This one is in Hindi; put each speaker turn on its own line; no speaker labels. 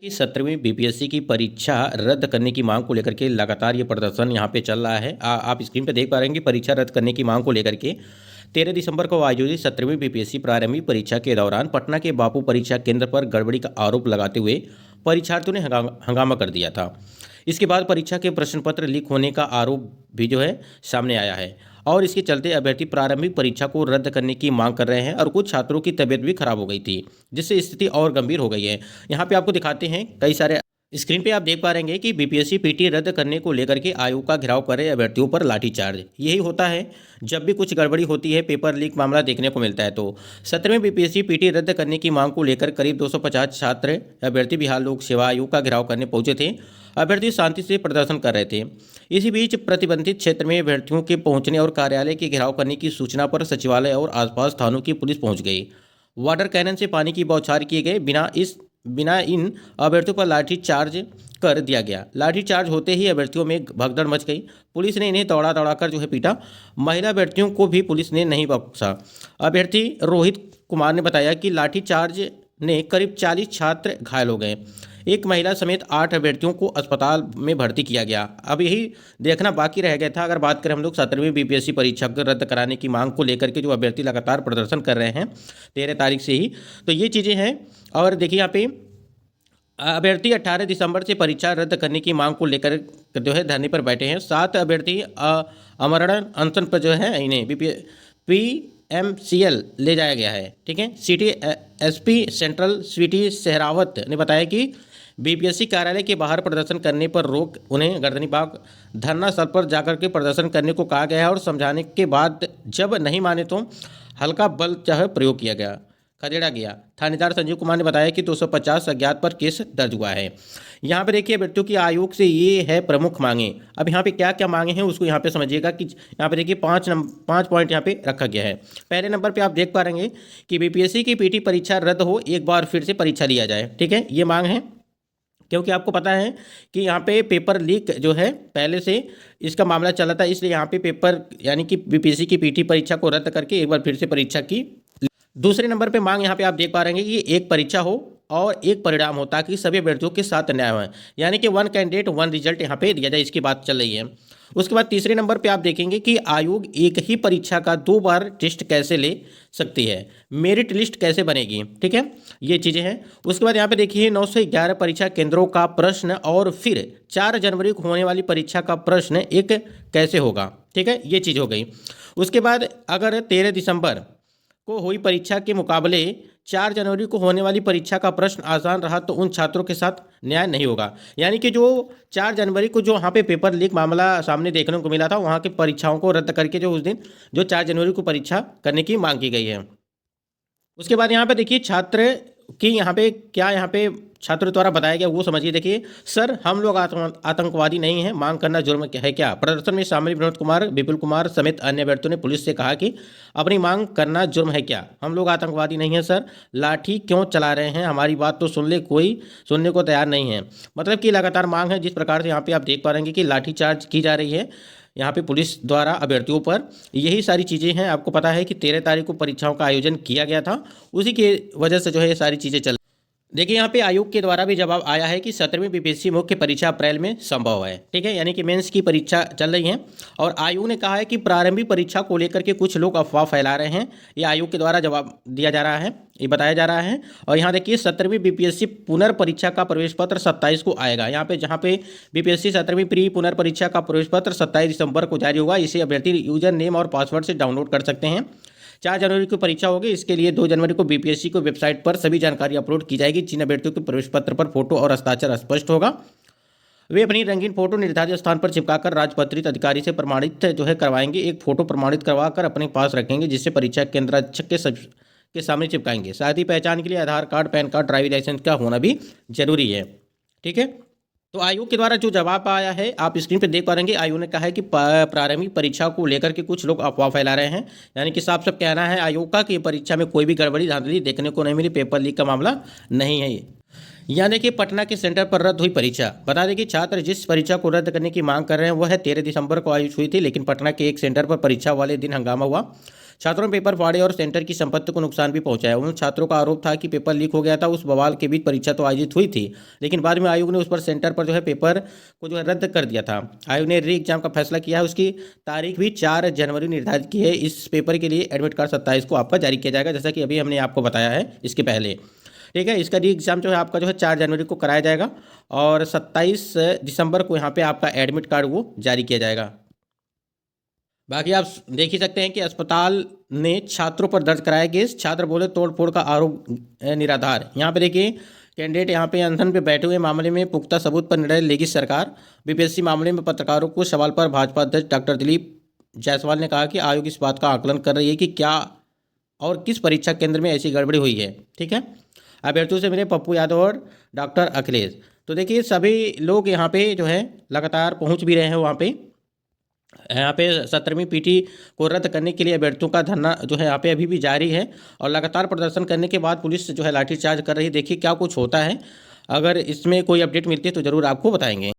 कि 17वीं बीपीएससी की परीक्षा रद्द करने की मांग को लेकर के लगातार ये प्रदर्शन यहाँ पे चल रहा है। आप स्क्रीन पे देख पा रहे हैं कि परीक्षा रद्द करने की मांग को लेकर के 13 दिसंबर को आयोजित 17वीं बीपीएससी प्रारंभिक परीक्षा के दौरान पटना के बापू परीक्षा केंद्र पर गड़बड़ी का आरोप लगाते हुए परीक्षार्थियों ने हंगामा कर दिया था। इसके बाद परीक्षा के प्रश्न पत्र लीक होने का आरोप भी जो है सामने आया है और इसके चलते अभ्यर्थी प्रारंभिक परीक्षा को रद्द करने की मांग कर रहे हैं और कुछ छात्रों की तबीयत भी खराब हो गई थी, जिससे स्थिति और गंभीर हो गई है। यहाँ पे आपको दिखाते हैं कई सारे स्क्रीन पे आप देख पा रहे हैं कि बीपीएससी पीटी रद्द करने को लेकर के आयोग का घेराव कर रहे अभ्यर्थियों पर लाठीचार्ज। यही होता है जब भी कुछ गड़बड़ी होती है, पेपर लीक मामला देखने को मिलता है। तो 17वें बीपीएससी पीटी रद्द करने की मांग को लेकर करीब 250 छात्र अभ्यर्थी बिहार लोक सेवा आयोग का घेराव करने पहुंचे थे। अभ्यर्थी शांति से प्रदर्शन कर रहे थे। इसी बीच प्रतिबंधित क्षेत्र में अभ्यर्थियों के पहुंचने और कार्यालय के घेराव करने की सूचना पर सचिवालय और आसपास थानों की पुलिस पहुंच गई। वाटर कैनन से पानी की बौछार किए गए। बिना इन अभ्यर्थियों पर लाठीचार्ज कर दिया गया। लाठीचार्ज होते ही अभ्यर्थियों में भगदड़ मच गई। पुलिस ने इन्हें दौड़ा दौड़ाकर जो है पीटा। महिला अभ्यर्थियों को भी पुलिस ने नहीं बख्शा। अभ्यर्थी रोहित कुमार ने बताया कि लाठीचार्ज ने करीब 40 छात्र घायल हो गए। एक महिला समेत 8 अभ्यर्थियों को अस्पताल में भर्ती किया गया। अब यही देखना बाकी रह गया था। अगर बात करें हम लोग 17वीं बीपीएससी परीक्षा को रद्द कराने की मांग को लेकर के जो अभ्यर्थी लगातार प्रदर्शन कर रहे हैं 13 तारीख से ही, तो ये चीज़ें हैं। और देखिए यहाँ पे अभ्यर्थी 18 दिसंबर से परीक्षा रद्द करने की मांग को लेकर जो है धरने पर बैठे हैं। 7 अभ्यर्थी आमरण अनशन पर जो है इन्हें PMCL ले जाया गया है। ठीक है। City SP central Sweety Sehrawat ने बताया कि बीपीएससी कार्यालय के बाहर प्रदर्शन करने पर रोक, उन्हें गर्दनी बाग धरना स्थल पर जाकर के प्रदर्शन करने को कहा गया है और समझाने के बाद जब नहीं माने तो हल्का बल जो है प्रयोग किया गया, खदेड़ा गया। थानेदार संजीव कुमार ने बताया कि 250 अज्ञात पर केस दर्ज हुआ है। यहाँ पे देखिए अभ्यर्थियों की आयोग से ये है प्रमुख मांगे। अब यहाँ पे क्या क्या मांगे हैं उसको यहाँ पे समझिएगा कि यहाँ पे देखिए 5 पॉइंट यहाँ पे रखा गया है। पहले नंबर पे आप देख पा रहे हैं कि बीपीएससी की पीटी परीक्षा रद्द हो, एक बार फिर से परीक्षा लिया जाए। ठीक है, ये मांग है क्योंकि आपको पता है कि यहाँ पे पेपर लीक जो है पहले से इसका मामला चला था, इसलिए यहाँ पे पेपर यानी कि बीपीएससी की पीटी परीक्षा को रद्द करके एक बार फिर से परीक्षा की। दूसरे नंबर पे मांग यहाँ पे आप देख पा रहे हैं कि एक परीक्षा हो और एक परिणाम हो ताकि सभी अभ्यर्थियों के साथ न्याय हो, यानी कि 1 कैंडिडेट 1 रिजल्ट यहाँ पे दिया जाए, इसकी बात चल रही है। उसके बाद तीसरे नंबर पे आप देखेंगे कि आयोग एक ही परीक्षा का 2 बार टेस्ट कैसे ले सकती है, मेरिट लिस्ट कैसे बनेगी। ठीक है, ये चीज़ें हैं। उसके बाद यहाँ पे देखिए 911 परीक्षा केंद्रों का प्रश्न और फिर 4 जनवरी को होने वाली परीक्षा का प्रश्न एक कैसे होगा। ठीक है, ये चीज़ हो गई। उसके बाद अगर 13 दिसंबर को हुई परीक्षा के मुकाबले 4 जनवरी को होने वाली परीक्षा का प्रश्न आसान रहा तो उन छात्रों के साथ न्याय नहीं होगा, यानी कि जो 4 जनवरी को जो वहाँ पे पेपर लीक मामला सामने देखने को मिला था, वहाँ की परीक्षाओं को रद्द करके जो उस दिन जो 4 जनवरी को परीक्षा करने की मांग की गई है। उसके बाद यहाँ पे देखिए छात्र कि यहाँ पे क्या यहाँ पे छात्रों द्वारा बताया गया वो समझिए। देखिए, सर हम लोग आतंकवादी नहीं हैं, मांग करना जुर्म है क्या। प्रदर्शन में शामिल विनोद कुमार, विपुल कुमार समेत अन्य अभ्यर्थियों ने पुलिस से कहा कि अपनी मांग करना जुर्म है क्या, हम लोग आतंकवादी नहीं हैं सर, लाठी क्यों चला रहे हैं, हमारी बात तो सुन ले, कोई सुनने को तैयार नहीं है। मतलब कि लगातार मांग है। जिस प्रकार से यहाँ पे आप देख पा रहे हैं कि लाठीचार्ज की जा रही है यहाँ पे पुलिस द्वारा अभ्यर्थियों पर, यही सारी चीज़ें हैं। आपको पता है कि 13 तारीख को परीक्षाओं का आयोजन किया गया था, उसी की वजह से जो है ये सारी चीज़ें चल। देखिए यहाँ पे आयोग के द्वारा भी जवाब आया है कि 17वीं बीपीएससी मुख्य परीक्षा अप्रैल में संभव है। ठीक है, यानी कि मेंस की परीक्षा चल रही है और आयोग ने कहा है कि प्रारंभिक परीक्षा को लेकर के कुछ लोग अफवाह फैला रहे हैं। ये आयोग के द्वारा जवाब दिया जा रहा है, ये बताया जा रहा है। और यहाँ देखिए 17वीं बीपीएससी पुनर्परीक्षा का प्रवेश पत्र 27 को आएगा। यहाँ पे जहाँ पे बीपीएससी 17वीं प्री पुनर्परीक्षा का प्रवेश पत्र 27 दिसंबर को जारी होगा। इसे अभ्यर्थी यूजर नेम और पासवर्ड से डाउनलोड कर सकते हैं। 4 जनवरी को परीक्षा होगी। इसके लिए 2 जनवरी को बीपीएससी को वेबसाइट पर सभी जानकारी अपलोड की जाएगी। जिन अभ्यर्थियों के प्रवेश पत्र पर फोटो और हस्ताक्षर स्पष्ट होगा वे अपनी रंगीन फोटो निर्धारित स्थान पर चिपकाकर राजपत्रित अधिकारी से प्रमाणित जो है करवाएंगे। एक फोटो प्रमाणित करवाकर अपने पास रखेंगे, जिससे परीक्षा केंद्राध्यक्ष के सामने चिपकाएंगे। साथ ही पहचान के लिए Aadhaar card, PAN card, driving licence का होना भी जरूरी है। ठीक है, तो आयोग के द्वारा जो जवाब आया है आप स्क्रीन पर देख पा रहे हैं। आयोग ने कहा है कि प्रारंभिक परीक्षा को लेकर के कुछ लोग अफवाह फैला रहे हैं, यानी कि साफ साफ कहना है आयोग का कि परीक्षा में कोई भी गड़बड़ी धांधली देखने को नहीं मिली, पेपर लीक का मामला नहीं है। यानी कि पटना के सेंटर पर रद्द हुई परीक्षा। बता दें कि छात्र जिस परीक्षा को रद्द करने की मांग कर रहे हैं वह 13 दिसंबर को आयोजित हुई थी, लेकिन पटना के एक सेंटर पर परीक्षा वाले दिन हंगामा हुआ। छात्रों ने पेपर फाड़े और सेंटर की संपत्ति को नुकसान भी पहुंचाया। उन छात्रों का आरोप था कि पेपर लीक हो गया था। उस बवाल के बीच परीक्षा तो आयोजित हुई थी, लेकिन बाद में आयोग ने उस पर सेंटर पर जो है पेपर को जो है रद्द कर दिया था। आयोग ने री एग्जाम का फैसला किया है। उसकी तारीख भी 4 जनवरी निर्धारित की है। इस पेपर के लिए एडमिट कार्ड 27 को आपका जारी किया जाएगा, जैसा कि अभी हमने आपको बताया है इसके पहले। ठीक है, इसका री एग्जाम जो है आपका जो है 4 जनवरी को कराया जाएगा और 27 दिसंबर को यहाँ पे आपका एडमिट कार्ड वो जारी किया जाएगा। बाकी आप देख ही सकते हैं कि अस्पताल ने छात्रों पर दर्ज कराया केस। छात्र बोले तोड़ फोड़ का आरोप निराधार। यहाँ पे देखिए कैंडिडेट यहाँ पे अनशन पे बैठे हुए मामले में पुख्ता सबूत पर निर्णय लेगी सरकार। बीपीएससी मामले में पत्रकारों को सवाल पर भाजपा अध्यक्ष डॉक्टर दिलीप जायसवाल ने कहा कि आयोग इस बात का आकलन कर रही है कि क्या और किस परीक्षा केंद्र में ऐसी गड़बड़ी हुई है। ठीक है, अभ्यर्थियों से मिले पप्पू यादव और डॉक्टर अखिलेश। तो देखिए सभी लोग यहाँ पे जो है लगातार पहुँच भी रहे हैं वहाँ पे। यहाँ पे 17वीं पीटी को रद्द करने के लिए अभ्यर्थियों का धरना जो है यहाँ पे अभी भी जारी है और लगातार प्रदर्शन करने के बाद पुलिस जो है लाठीचार्ज कर रही है। देखिए क्या कुछ होता है। अगर इसमें कोई अपडेट मिलती है तो ज़रूर आपको बताएंगे।